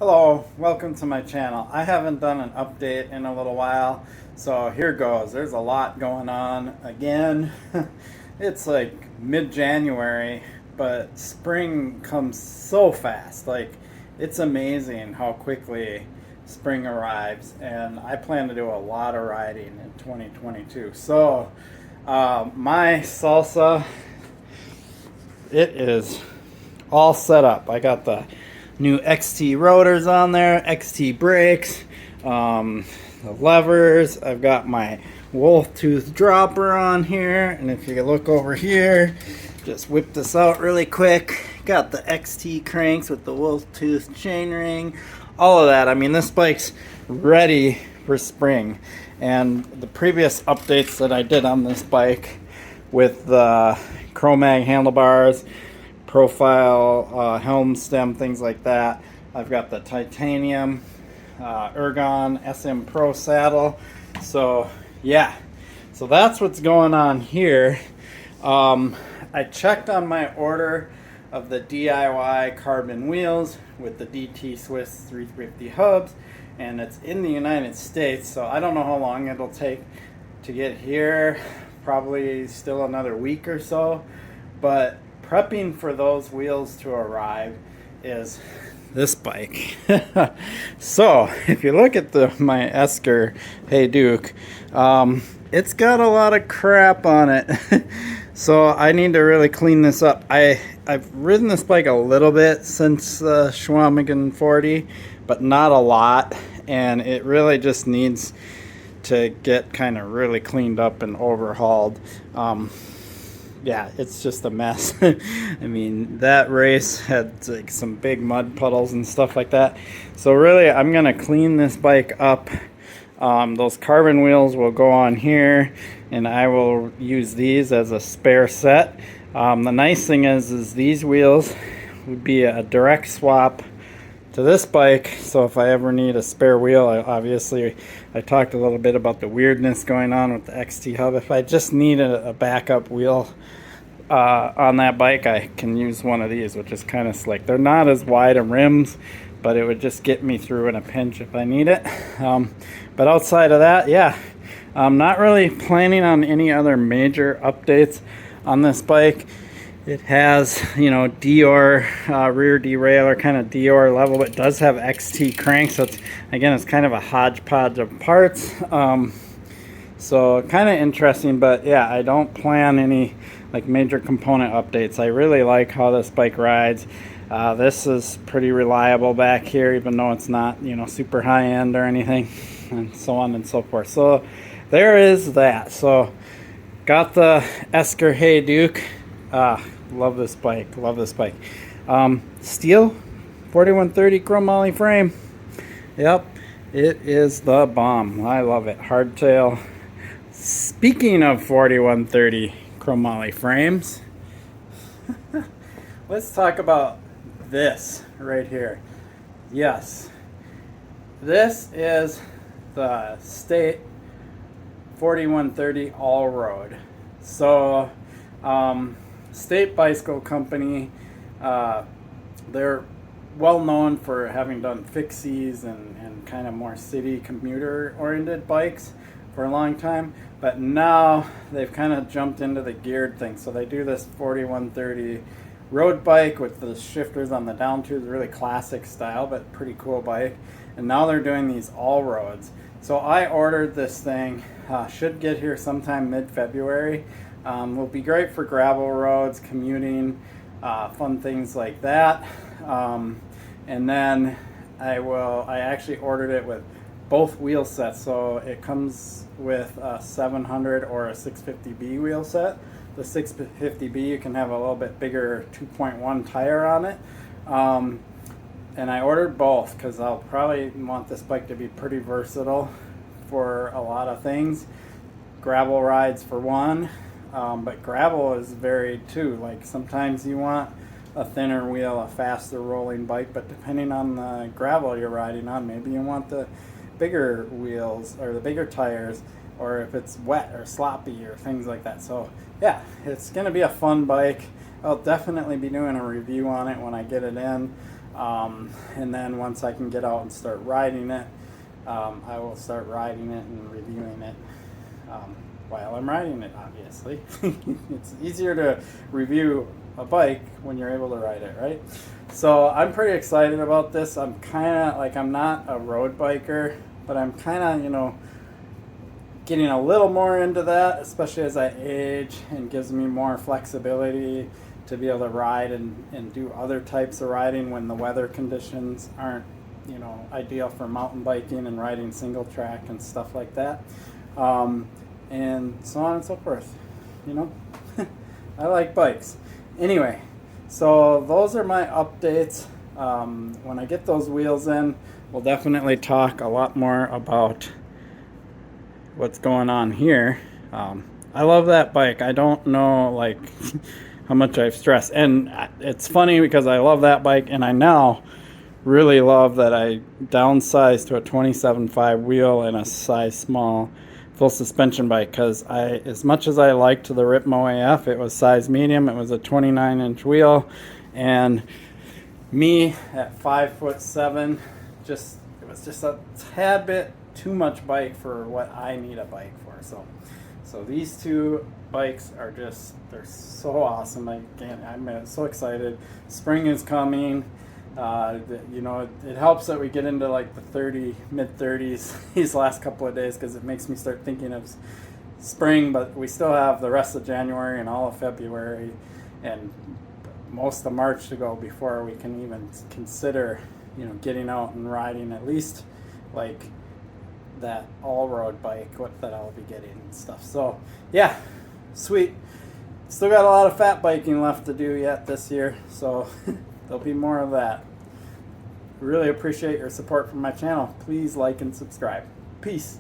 Hello, welcome to my channel. I haven't done an update in a little while, so here goes. There's a lot going on again. It's like mid-January, but spring comes so fast. Like, it's amazing how quickly spring arrives, and I plan to do a lot of riding in 2022. So, my Salsa, it is all set up. I got the new XT rotors on there, XT brakes, the levers. I've got my wolf tooth dropper on here, and if you look over here, just whip this out really quick. Got the XT cranks with the wolf tooth chainring, all of that. I mean, this bike's ready for spring. And the previous updates that I did on this bike with the Chromag handlebars, profile helm stem, things like that. I've got the titanium Ergon SM Pro saddle. So yeah, so that's what's going on here. I checked on my order of the DIY carbon wheels with the DT Swiss 350 hubs, and it's in the United States, so I don't know how long it'll take to get here. Probably still another week or so, but prepping for those wheels to arrive is this bike. So if you look at my Esker Hayduke, it's got a lot of crap on it. So I need to really clean this up. I've ridden this bike a little bit since the Schwamigan 40, but not a lot, and it really just needs to get kind of really cleaned up and overhauled. Yeah, it's just a mess. I mean, that race had like some big mud puddles and stuff like that. So really, I'm gonna clean this bike up. Those carbon wheels will go on here, and I will use these as a spare set. The nice thing is these wheels would be a direct swap to this bike. So if I ever need a spare wheel, I talked a little bit about the weirdness going on with the XT hub. If I just need a backup wheel on that bike, I can use one of these, which is kind of slick. They're not as wide of rims, but it would just get me through in a pinch if I need it. But outside of that, yeah, I'm not really planning on any other major updates on this bike. It has, Dior rear derailleur, kind of Dior level, but it does have XT cranks. So it's kind of a hodgepodge of parts. So kind of interesting, but yeah, I don't plan any like major component updates. I really like how this bike rides. This is pretty reliable back here, even though it's not, super high end or anything, and so on and so forth. So there is that. So got the Esker Hayduke. Love this bike. Love this bike. Steel 4130 chromoly frame. Yep, it is the bomb. I love it. Hardtail. Speaking of 4130 chromoly frames, let's talk about this right here. Yes, this is the State 4130 all road. So State Bicycle Company, they're well known for having done fixies and kind of more city commuter oriented bikes for a long time, but now they've kind of jumped into the geared thing. So they do this 4130 road bike with the shifters on the down tubes, really classic style, but pretty cool bike. And now they're doing these all roads. So I ordered this thing, should get here sometime mid-February. Will be great for gravel roads, commuting, fun things like that. And then I actually ordered it with both wheel sets, so it comes with a 700 or a 650B wheel set. The 650B, you can have a little bit bigger 2.1 tire on it. And I ordered both because I'll probably want this bike to be pretty versatile for a lot of things. Gravel rides for one, but gravel is varied too. Like sometimes you want a thinner wheel, a faster rolling bike, but depending on the gravel you're riding on, maybe you want the bigger wheels or the bigger tires, or if it's wet or sloppy or things like that. So yeah, it's gonna be a fun bike. I'll definitely be doing a review on it when I get it in. And then once I can get out and start riding it, I will start riding it and reviewing it while I'm riding it, obviously. It's easier to review a bike when you're able to ride it, right? So I'm pretty excited about this. I'm kind of like, I'm not a road biker, but I'm kind of, getting a little more into that, especially as I age, and gives me more flexibility to be able to ride and do other types of riding when the weather conditions aren't, ideal for mountain biking and riding single track and stuff like that. And so on and so forth, I like bikes. Anyway, so those are my updates. When I get those wheels in, we'll definitely talk a lot more about what's going on here. I love that bike. I don't know how much I've stressed, and it's funny because I love that bike, and I now really love that I downsized to a 27.5 wheel and a size small full suspension bike, because as much as I liked the Ripmo AF, it was size medium. It was a 29-inch wheel, and me at 5'7", it was just a tad bit too much bike for what I need a bike for. So these two bikes are they're so awesome. I'm so excited. Spring is coming. It helps that we get into the mid-30s these last couple of days, because it makes me start thinking of spring, but we still have the rest of January and all of February and most of March to go before we can even consider, getting out and riding at least that all-road bike that I'll be getting and stuff. So yeah, sweet. Still got a lot of fat biking left to do yet this year, so there'll be more of that. Really appreciate your support from my channel. Please like and subscribe. Peace.